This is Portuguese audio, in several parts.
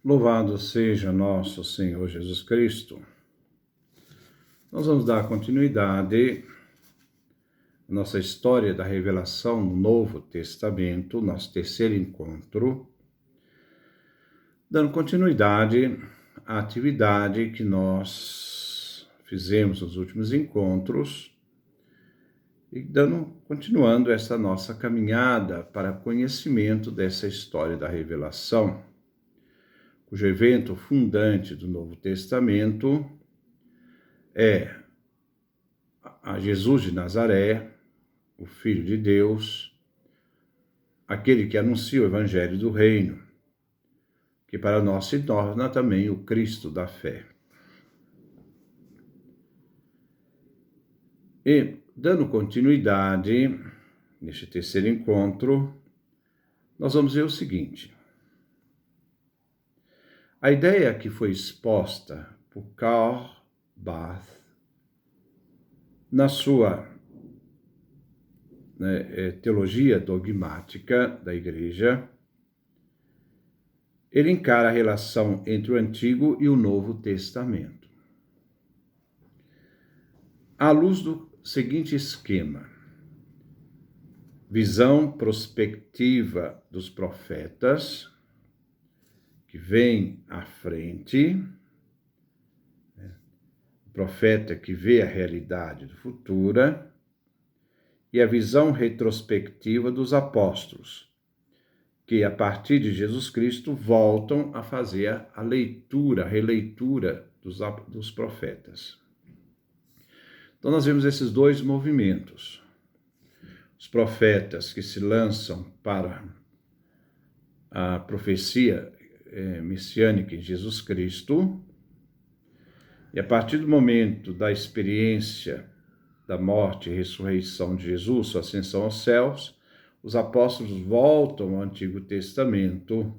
Louvado seja nosso Senhor Jesus Cristo. Nós vamos dar continuidade à nossa história da revelação no Novo Testamento, nosso terceiro encontro, dando continuidade à atividade que nós fizemos nos últimos encontros e continuando essa nossa caminhada para conhecimento dessa história da revelação, cujo evento fundante do Novo Testamento é a Jesus de Nazaré, o Filho de Deus, aquele que anuncia o Evangelho do Reino, que para nós se torna também o Cristo da fé. E, dando continuidade neste terceiro encontro, nós vamos ver o seguinte. A ideia que foi exposta por Karl Barth na sua teologia dogmática da Igreja, ele encara a relação entre o Antigo e o Novo Testamento à luz do seguinte esquema: visão prospectiva dos profetas, que vem à frente, o profeta que vê a realidade do futuro, e a visão retrospectiva dos apóstolos, que a partir de Jesus Cristo voltam a fazer a releitura dos profetas. Então nós vemos esses dois movimentos. Os profetas que se lançam para a profecia messiânica em Jesus Cristo, e a partir do momento da experiência da morte e ressurreição de Jesus, sua ascensão aos céus, os apóstolos voltam ao Antigo Testamento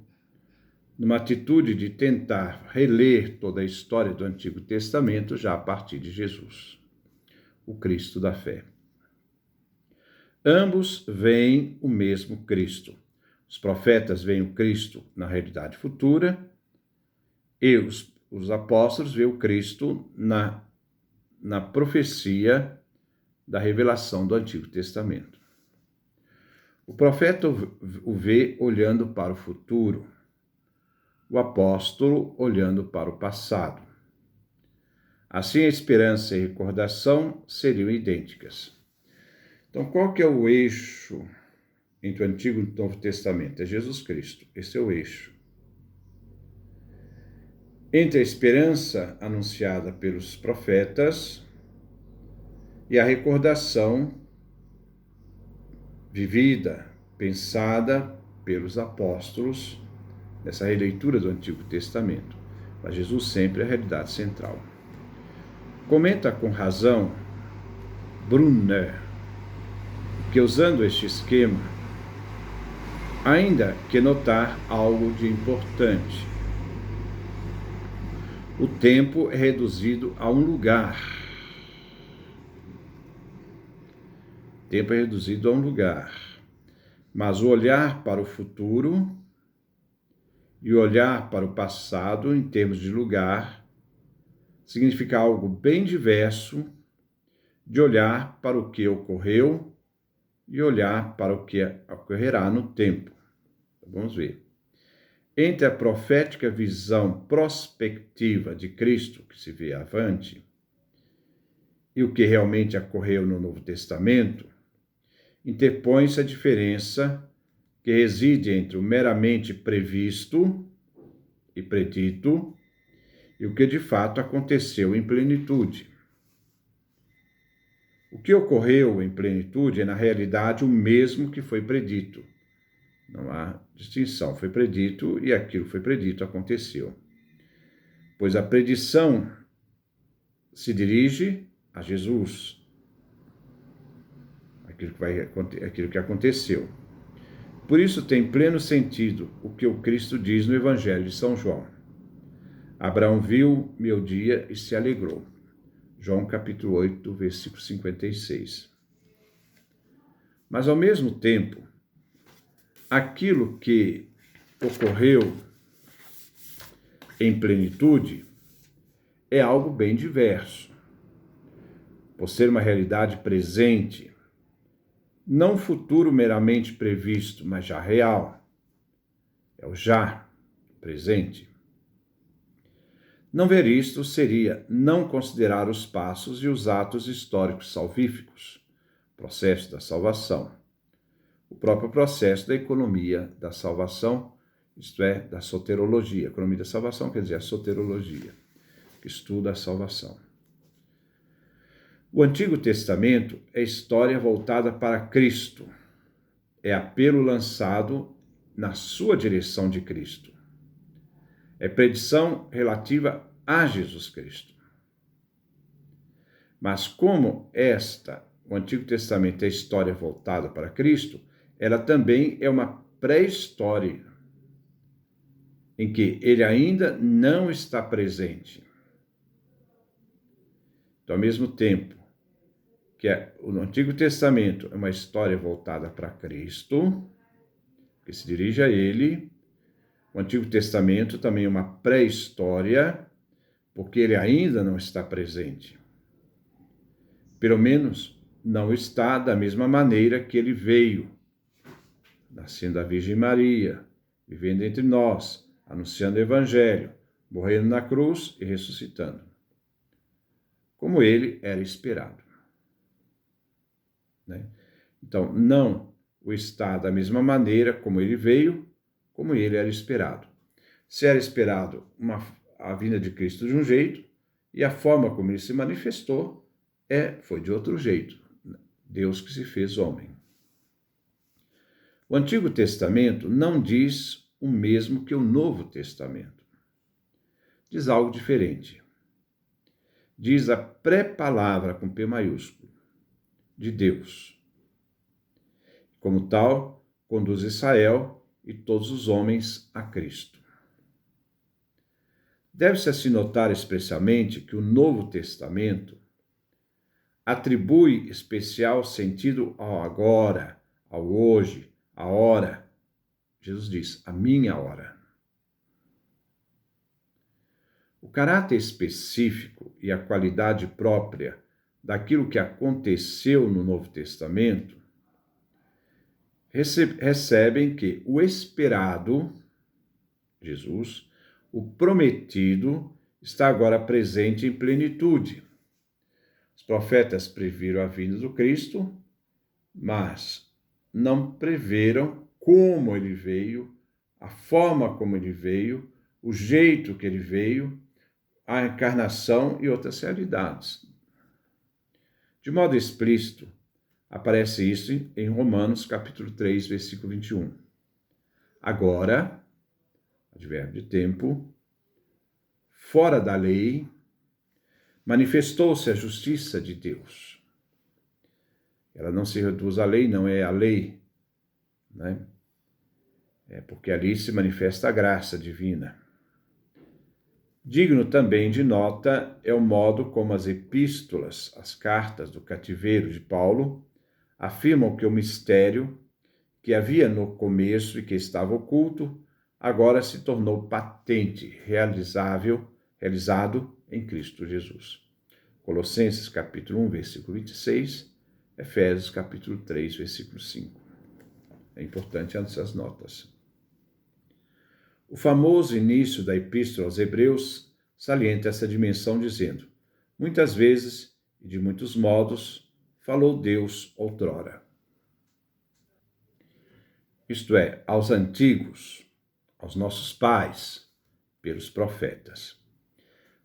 numa atitude de tentar reler toda a história do Antigo Testamento já a partir de Jesus, o Cristo da fé. Ambos veem o mesmo Cristo. Os profetas veem o Cristo na realidade futura e os apóstolos veem o Cristo na profecia da revelação do Antigo Testamento. O profeta o vê olhando para o futuro, o apóstolo olhando para o passado. Assim, a esperança e a recordação seriam idênticas. Então, qual que é o eixo entre o Antigo e o Novo Testamento? É Jesus Cristo. Esse é o eixo. Entre a esperança anunciada pelos profetas e a recordação vivida, pensada pelos apóstolos, nessa releitura do Antigo Testamento. Mas Jesus sempre é a realidade central. Comenta com razão Brunner que, usando este esquema, ainda que notar algo de importante. O tempo é reduzido a um lugar. O tempo é reduzido a um lugar. Mas o olhar para o futuro e o olhar para o passado, em termos de lugar, significa algo bem diverso de olhar para o que ocorreu e olhar para o que ocorrerá no tempo. Vamos ver. Entre a profética visão prospectiva de Cristo, que se vê avante, e o que realmente ocorreu no Novo Testamento, interpõe-se a diferença que reside entre o meramente previsto e predito e o que de fato aconteceu em plenitude. O que ocorreu em plenitude é, na realidade, o mesmo que foi predito. Não há distinção. Foi predito e aquilo que foi predito aconteceu. Pois a predição se dirige a Jesus, aquilo que aconteceu. Por isso tem pleno sentido o que o Cristo diz no Evangelho de São João. Abraão viu meu dia e se alegrou. João capítulo 8, versículo 56. Mas, ao mesmo tempo, aquilo que ocorreu em plenitude é algo bem diverso. Por ser uma realidade presente, não futuro meramente previsto, mas já real. É o já presente. Não ver isto seria não considerar os passos e os atos históricos salvíficos, processo da salvação, o próprio processo da economia da salvação, isto é, da soterologia. A economia da salvação quer dizer a soterologia, que estuda a salvação. O Antigo Testamento é história voltada para Cristo, é apelo lançado na sua direção de Cristo. É predição relativa a Jesus Cristo. Mas como o Antigo Testamento é história voltada para Cristo, ela também é uma pré-história, em que ele ainda não está presente. Então, ao mesmo tempo que o Antigo Testamento é uma história voltada para Cristo, que se dirige a ele, o Antigo Testamento também é uma pré-história, porque ele ainda não está presente. Pelo menos não está da mesma maneira que ele veio, nascendo da Virgem Maria, vivendo entre nós, anunciando o Evangelho, morrendo na cruz e ressuscitando, como ele era esperado. Então, não o está da mesma maneira como ele veio, como ele era esperado. Se era esperado a vinda de Cristo de um jeito, e a forma como ele se manifestou foi de outro jeito. Deus que se fez homem. O Antigo Testamento não diz o mesmo que o Novo Testamento. Diz algo diferente. Diz a pré-palavra com P maiúsculo de Deus. Como tal, conduz Israel e todos os homens a Cristo. Deve-se assim notar especialmente que o Novo Testamento atribui especial sentido ao agora, ao hoje, à hora. Jesus diz, a minha hora. O caráter específico e a qualidade própria daquilo que aconteceu no Novo Testamento recebem que o esperado, Jesus, o prometido, está agora presente em plenitude. Os profetas previram a vinda do Cristo, mas não preveram como ele veio, a forma como ele veio, o jeito que ele veio, a encarnação e outras realidades. De modo explícito, aparece isso em Romanos, capítulo 3, versículo 21. Agora, advérbio de tempo, fora da lei, manifestou-se a justiça de Deus. Ela não se reduz à lei, não é a lei, né? É porque ali se manifesta a graça divina. Digno também de nota é o modo como as epístolas, as cartas do cativeiro de Paulo, afirmam que o mistério que havia no começo e que estava oculto, agora se tornou patente, realizado em Cristo Jesus. Colossenses capítulo 1, versículo 26, Efésios capítulo 3, versículo 5. É importante essas notas. O famoso início da Epístola aos Hebreus salienta essa dimensão dizendo: muitas vezes e de muitos modos falou Deus outrora. Isto é, aos antigos, aos nossos pais, pelos profetas.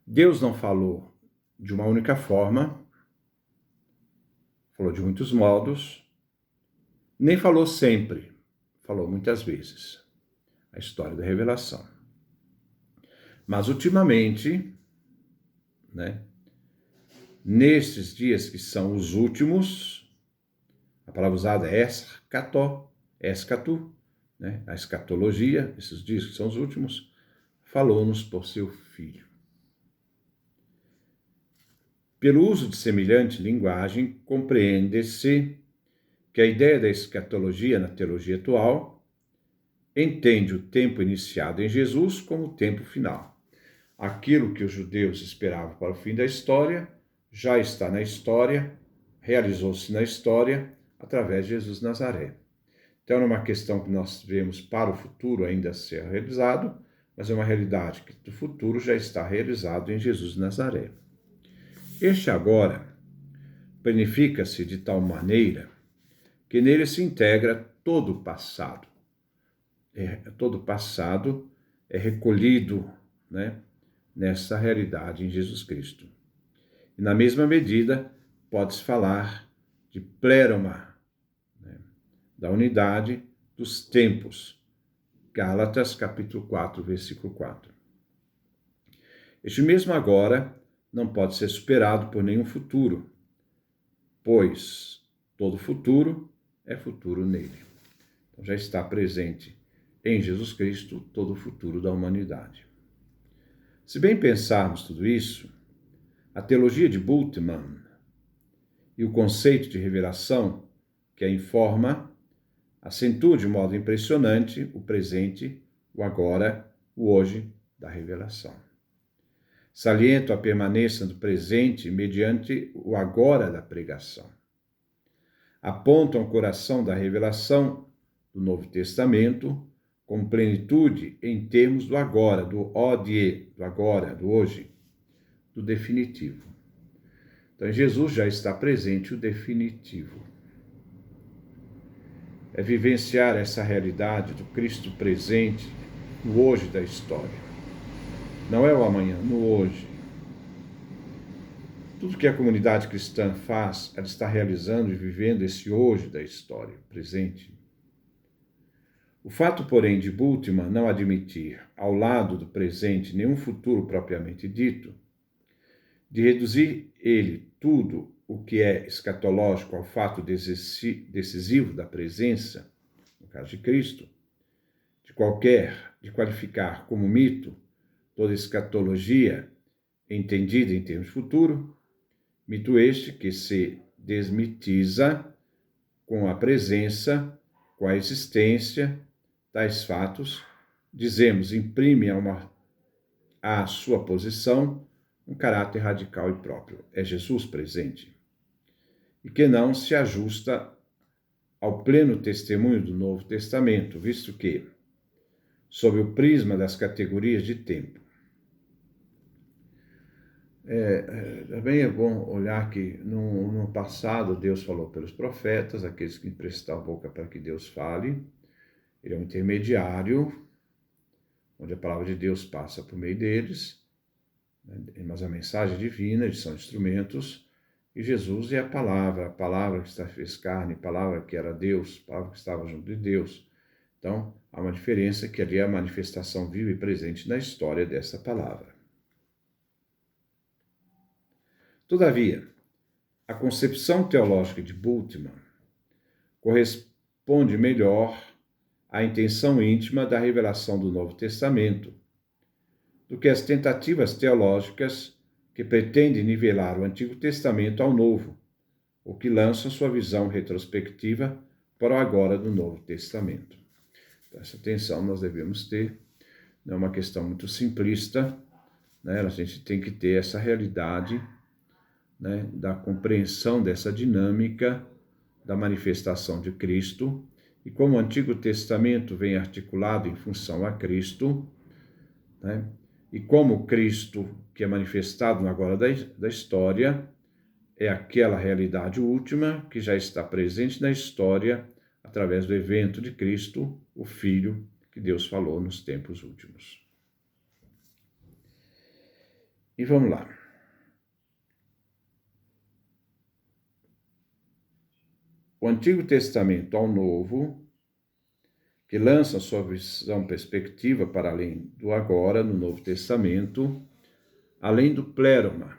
Deus não falou de uma única forma, falou de muitos modos, nem falou sempre, falou muitas vezes. A história da revelação. Mas ultimamente, nesses dias que são os últimos, a palavra usada é escato, a escatologia, esses dias que são os últimos, falou-nos por seu Filho. Pelo uso de semelhante linguagem, compreende-se que a ideia da escatologia na teologia atual entende o tempo iniciado em Jesus como o tempo final. Aquilo que os judeus esperavam para o fim da história já está na história, realizou-se na história através de Jesus de Nazaré. Então, é uma questão que nós vemos para o futuro ainda ser realizado, mas é uma realidade que do futuro já está realizado em Jesus de Nazaré. Este agora planifica-se de tal maneira que nele se integra todo o passado. Todo o passado é recolhido, nessa realidade em Jesus Cristo. E na mesma medida, pode-se falar de pleroma, da unidade dos tempos. Gálatas, capítulo 4, versículo 4. Este mesmo agora não pode ser superado por nenhum futuro, pois todo futuro é futuro nele. Então já está presente em Jesus Cristo todo o futuro da humanidade. Se bem pensarmos tudo isso, a teologia de Bultmann e o conceito de revelação que a informa acentua de modo impressionante o presente, o agora, o hoje da revelação. Saliento a permanência do presente mediante o agora da pregação. Apontam o coração da revelação do Novo Testamento com plenitude em termos do agora, do odie, do agora, do hoje, do definitivo. Então, em Jesus já está presente o definitivo. É vivenciar essa realidade do Cristo presente no hoje da história. Não é o amanhã, no hoje. Tudo que a comunidade cristã faz, ela está realizando e vivendo esse hoje da história, presente. O fato, porém, de Bultmann não admitir, ao lado do presente, nenhum futuro propriamente dito, de reduzir ele tudo o que é escatológico ao fato decisivo da presença, no caso de Cristo, de qualificar como mito toda escatologia entendida em termos futuro, mito este que se desmitiza com a presença, com a existência, tais fatos, dizemos, imprime à sua posição um caráter radical e próprio. É Jesus presente. E que não se ajusta ao pleno testemunho do Novo Testamento, visto que, sob o prisma das categorias de tempo, também é bom olhar que no passado Deus falou pelos profetas, aqueles que emprestaram a boca para que Deus fale. Ele é um intermediário, onde a palavra de Deus passa por meio deles, mas a mensagem divina, eles são instrumentos, e Jesus é a palavra que fez carne, a palavra que era Deus, a palavra que estava junto de Deus. Então, há uma diferença que ali é a manifestação viva e presente na história dessa palavra. Todavia, a concepção teológica de Bultmann corresponde melhor à intenção íntima da revelação do Novo Testamento do que as tentativas teológicas que pretendem nivelar o Antigo Testamento ao Novo, ou que lançam sua visão retrospectiva para o agora do Novo Testamento. Essa atenção nós devemos ter, não é uma questão muito simplista, a gente tem que ter essa realidade, da compreensão dessa dinâmica da manifestação de Cristo, e como o Antigo Testamento vem articulado em função a Cristo, e como Cristo, que é manifestado no agora da história, é aquela realidade última que já está presente na história através do evento de Cristo, o Filho, que Deus falou nos tempos últimos. E vamos lá. O Antigo Testamento ao Novo, que lança sua visão perspectiva para além do agora no Novo Testamento, além do pleroma,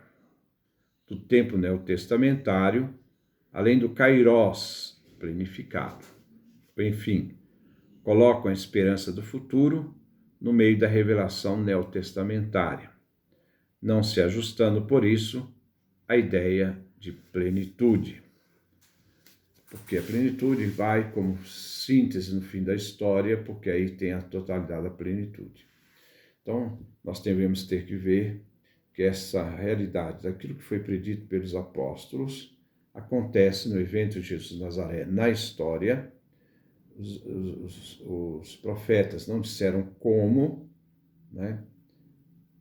do tempo neotestamentário, além do kairós planificado. Enfim, colocam a esperança do futuro no meio da revelação neotestamentária, não se ajustando, por isso, à ideia de plenitude. Porque a plenitude vai como síntese no fim da história, porque aí tem a totalidade da plenitude. Então, nós devemos ter que ver que essa realidade daquilo que foi predito pelos apóstolos acontece no evento de Jesus de Nazaré na história. Os profetas não disseram como, né?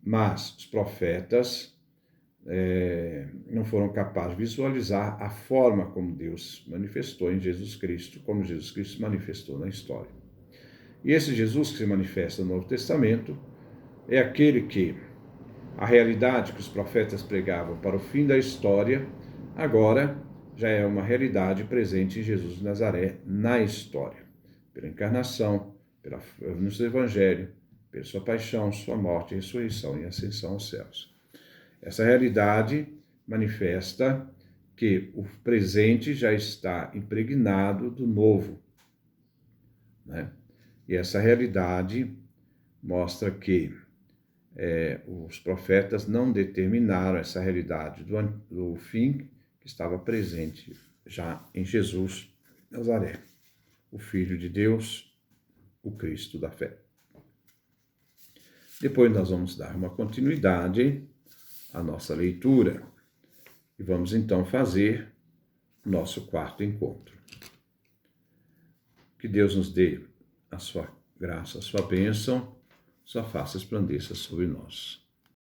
Mas os profetas não foram capazes de visualizar a forma como Deus manifestou em Jesus Cristo, como Jesus Cristo se manifestou na história. E esse Jesus que se manifesta no Novo Testamento é aquele que a realidade que os profetas pregavam para o fim da história, agora já é uma realidade presente em Jesus de Nazaré na história, pela encarnação, pelo anúncio do Evangelho, pela sua paixão, sua morte, ressurreição e ascensão aos céus. Essa realidade manifesta que o presente já está impregnado do novo, né? E essa realidade mostra que os profetas não determinaram essa realidade do fim que estava presente já em Jesus de Nazaré, o Filho de Deus, o Cristo da fé. Depois nós vamos dar uma continuidade à nossa leitura e vamos então fazer o nosso quarto encontro. Que Deus nos dê a sua graça, a sua bênção, sua face resplandeça sobre nós.